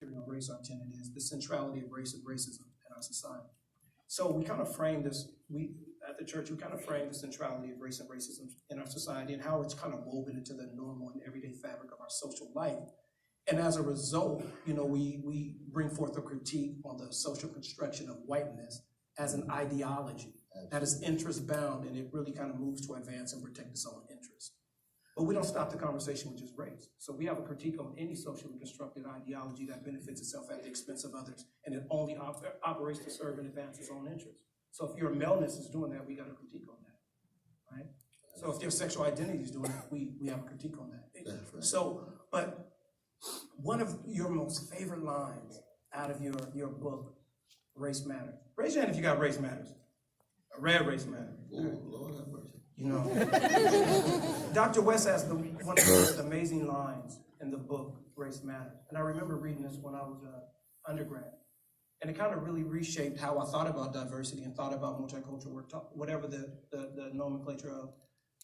of race, our tenet is the centrality of race and racism in our society. So we kind of frame this, at the church, we kind of frame the centrality of race and racism in our society and how it's kind of woven into the normal and everyday fabric of our social life. And as a result, we bring forth a critique on the social construction of whiteness as an ideology that is interest bound, and it really kind of moves to advance and protect its own interests. But we don't stop the conversation with just race. So we have a critique on any socially constructed ideology that benefits itself at the expense of others, and it only operates to serve and advance its own interests. So if your maleness is doing that, we got a critique on that, right? So if your sexual identity is doing that, we have a critique on that. That's right. So, but one of your most favorite lines out of your book, Race Matters. Raise your hand if you got Race Matters. Read Race Matters. Oh, Lord have mercy. Dr. West has one of the most amazing lines in the book, Race Matters. And I remember reading this when I was an undergrad. And it kind of really reshaped how I thought about diversity and thought about multicultural work, whatever the nomenclature of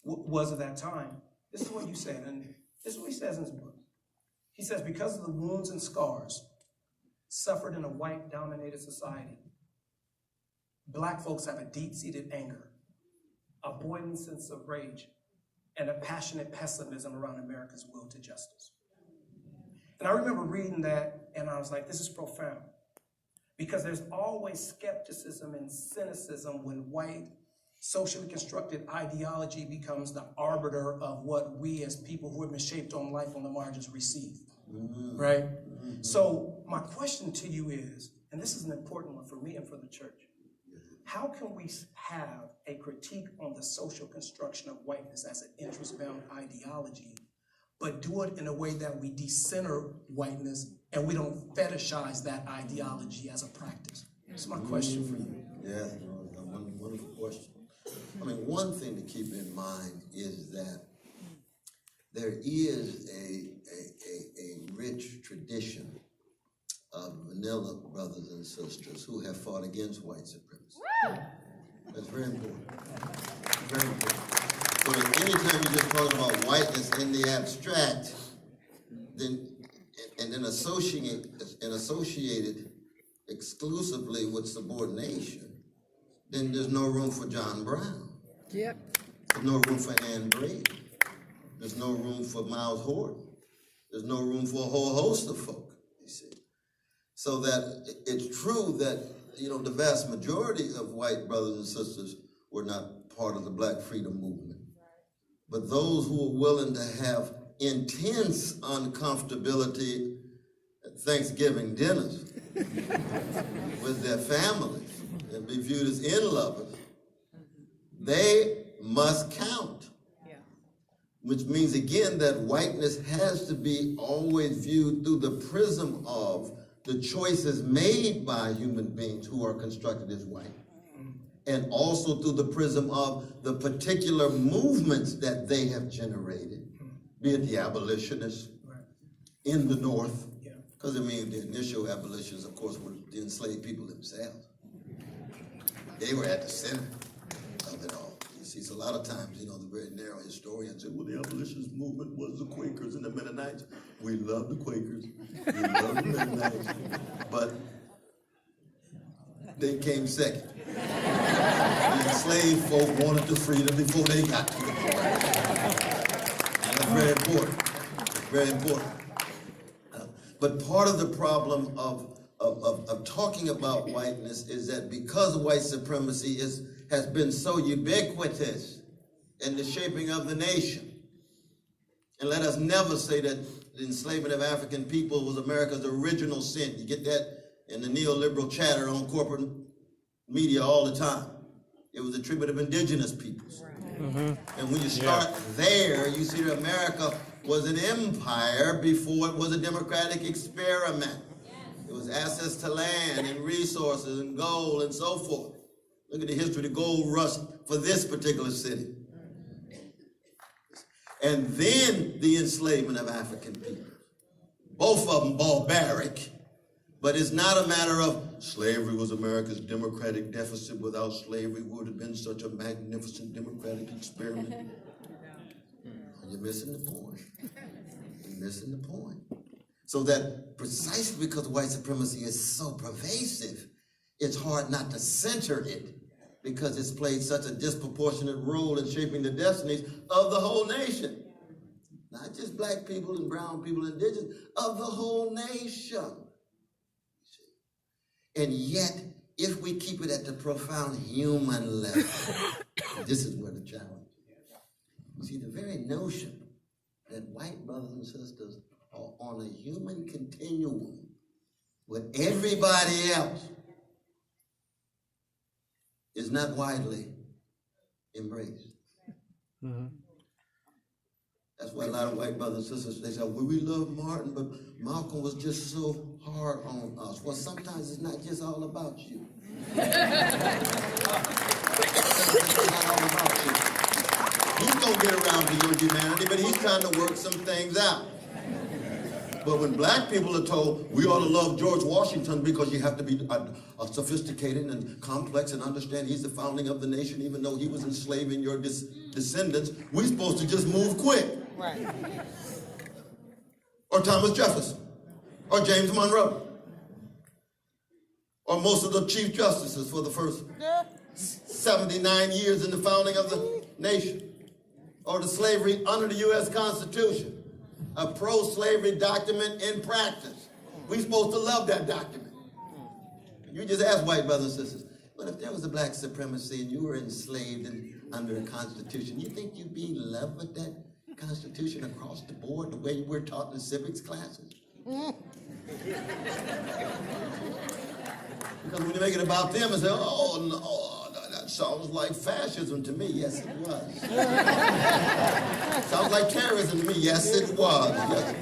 was at that time. This is what you said, and this is what he says in his book. He says, because of the wounds and scars suffered in a white-dominated society, Black folks have a deep-seated anger, a boiling sense of rage, and a passionate pessimism around America's will to justice. And I remember reading that, and I was like, this is profound. Because there's always skepticism and cynicism when white, socially constructed ideology becomes the arbiter of what we as people who have been shaped on life on the margins receive, right? So my question to you is, and this is an important one for me and for the church, how can we have a critique on the social construction of whiteness as an interest-bound ideology, but do it in a way that we decenter whiteness and we don't fetishize that ideology as a practice? That's my question for you. Yeah, wonderful question. I mean, one thing to keep in mind is that there is a rich tradition of vanilla brothers and sisters who have fought against white supremacy. That's very important. Very important. So that anytime you just talk about whiteness in the abstract, then associated exclusively with subordination, then there's no room for John Brown. Yep. There's no room for Ann Brady. There's no room for Miles Horton. There's no room for a whole host of folk, you see. So that it's true that, the vast majority of white brothers and sisters were not part of the Black freedom movement. But those who were willing to have intense uncomfortability at Thanksgiving dinners with their families and be viewed as in-lovers, they must count. Yeah. Which means, again, that whiteness has to be always viewed through the prism of the choices made by human beings who are constructed as white, and also through the prism of the particular movements that they have generated, be it the abolitionists in the North, because the initial abolitionists, of course, were the enslaved people themselves. They were at the center of it all. You see, so a lot of times, the very narrow historians say, well, the abolitionist movement was the Quakers and the Mennonites. We love the Quakers, we love the Mennonites, but they came second. The enslaved folk wanted the freedom before they got to the point. And that's very important. Very important. But part of the problem of talking about whiteness is that because white supremacy has been so ubiquitous in the shaping of the nation, and let us never say that the enslavement of African people was America's original sin. You get that in the neoliberal chatter on corporate media all the time. It was a tribute of indigenous peoples. And when you start there, you see that America was an empire before it was a democratic experiment. It was access to land and resources and gold and so forth. Look at the history of the gold rush for this particular city. And then the enslavement of African people. Both of them barbaric, but it's not a matter of slavery was America's democratic deficit. Without slavery, it would have been such a magnificent democratic experiment. You're missing the point. You're missing the point. So that precisely because white supremacy is so pervasive, it's hard not to center it because it's played such a disproportionate role in shaping the destinies of the whole nation. Not just black people and brown people and indigenous, of the whole nation. And yet, if we keep it at the profound human level, this is where the challenge is. You see, the very notion that white brothers and sisters are on a human continuum with everybody else is not widely embraced. Mm-hmm. That's why a lot of white brothers and sisters, they say, well, we love Martin, but Malcolm was just so hard on us. Well, sometimes it's not just all about you. It's not all about you. He's going to get around to your humanity, but he's trying to work some things out. But when black people are told, we ought to love George Washington because you have to be sophisticated and complex and understand he's the founding of the nation, even though he was enslaving your descendants, we're supposed to just move quick. Right. Or Thomas Jefferson, or James Monroe, or most of the chief justices for the first 79 years in the founding of the nation, or the slavery under the U.S. Constitution, a pro-slavery document in practice. We're supposed to love that document. You just ask white brothers and sisters, but if there was a black supremacy and you were enslaved under the Constitution, you think you'd be in love with that Constitution across the board the way we're taught in civics classes? Because when you make it about them and say, oh, no, that sounds like fascism to me. Yes, it was. Sounds like terrorism to me. Yes, it was. Yes.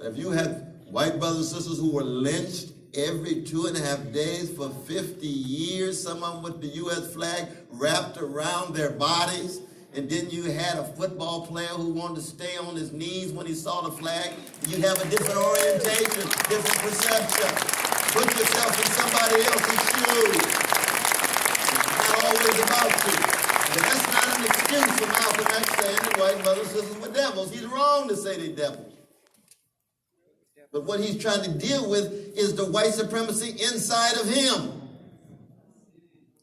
If you had white brothers and sisters who were lynched every 2.5 days for 50 years, some of them with the U.S. flag wrapped around their bodies, and then you had a football player who wanted to stay on his knees when he saw the flag, you'd have a different orientation, different perception. Put yourself in somebody else's shoes. It's not always about you. But that's not an excuse for Malcolm X saying that white brothers and sisters were devils. He's wrong to say they're devils. But what he's trying to deal with is the white supremacy inside of him.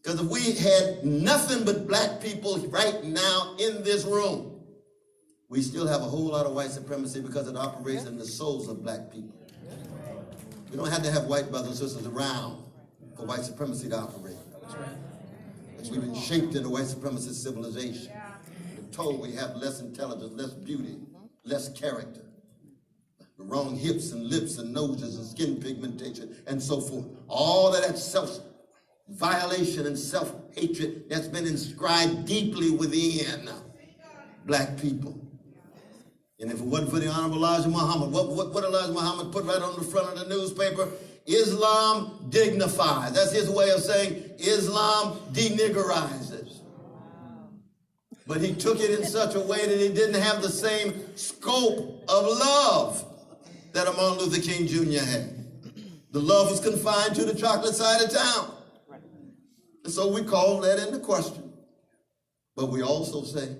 Because if we had nothing but black people right now in this room, we still have a whole lot of white supremacy because it operates in the souls of black people. We don't have to have white brothers and sisters around for white supremacy to operate. Because we've been shaped in a white supremacist civilization. We're told we have less intelligence, less beauty, less character. The wrong hips and lips and noses and skin pigmentation and so forth. All of that self-violation and self-hatred that's been inscribed deeply within black people. And if it wasn't for the Honorable Elijah Muhammad, what Elijah Muhammad put right on the front of the newspaper? Islam dignifies. That's his way of saying Islam deniggerizes. But he took it in such a way that he didn't have the same scope of love that a Martin Luther King Jr. had. The love was confined to the chocolate side of town. And so we call that into question. But we also say,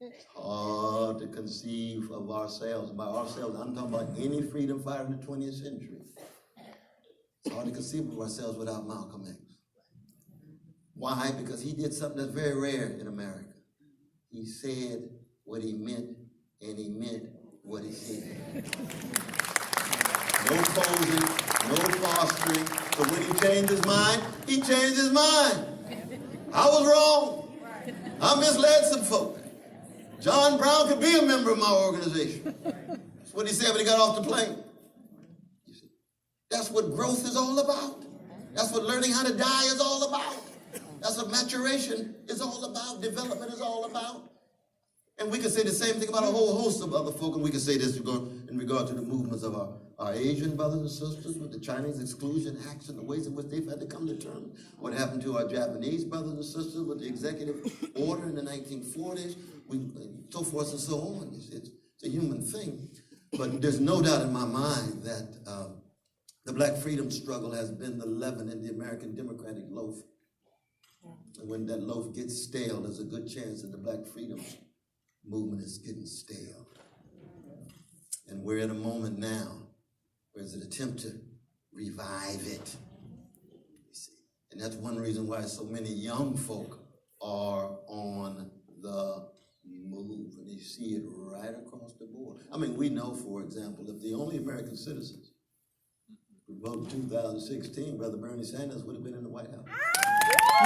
it's hard to conceive of ourselves. By ourselves, I'm talking about any freedom fighter in the 20th century. It's hard to conceive of ourselves without Malcolm X. Why? Because he did something that's very rare in America. He said what he meant, and he meant what he said. No posing, no posturing. So when he changed his mind, he changed his mind. I was wrong. I misled some folk. John Brown could be a member of my organization. That's what he said when he got off the plane. You see, that's what growth is all about. That's what learning how to die is all about. That's what maturation is all about. Development is all about. And we can say the same thing about a whole host of other folk, and we can say this in regard to the movements of our Asian brothers and sisters with the Chinese Exclusion Acts and the ways in which they've had to come to terms. What happened to our Japanese brothers and sisters with the executive order in the 1940s, so forth and so on. It's a human thing. But there's no doubt in my mind that the black freedom struggle has been the leaven in the American democratic loaf. And when that loaf gets stale, there's a good chance that the black freedom movement is getting stale. And we're in a moment now where there's an attempt to revive it. You see? And that's one reason why so many young folk are on the move. And you see it right across the board. I mean, we know, for example, if the only American citizens who voted in 2016, Brother Bernie Sanders would have been in the White House.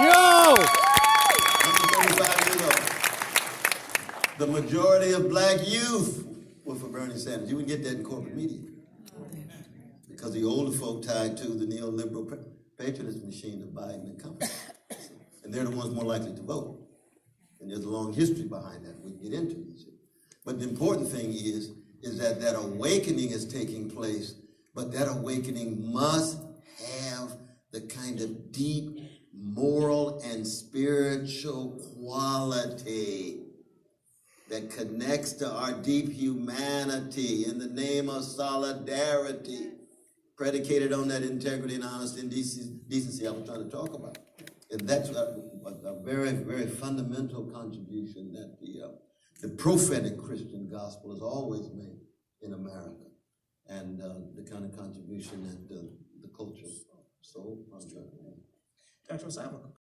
Yo! 135 years old. The majority of black youth were for Bernie Sanders. You wouldn't get that in corporate media. Because the older folk tied to the neoliberal patronage machine of Biden and company. And they're the ones more likely to vote. And there's a long history behind that we can get into. You see. But the important thing is that that awakening is taking place, but that awakening must have the kind of deep moral and spiritual quality that connects to our deep humanity in the name of solidarity, predicated on that integrity and honesty and decency I was trying to talk about. And that's a very, very fundamental contribution that the prophetic Christian gospel has always made in America, and the kind of contribution that the culture so. Dr. Osama.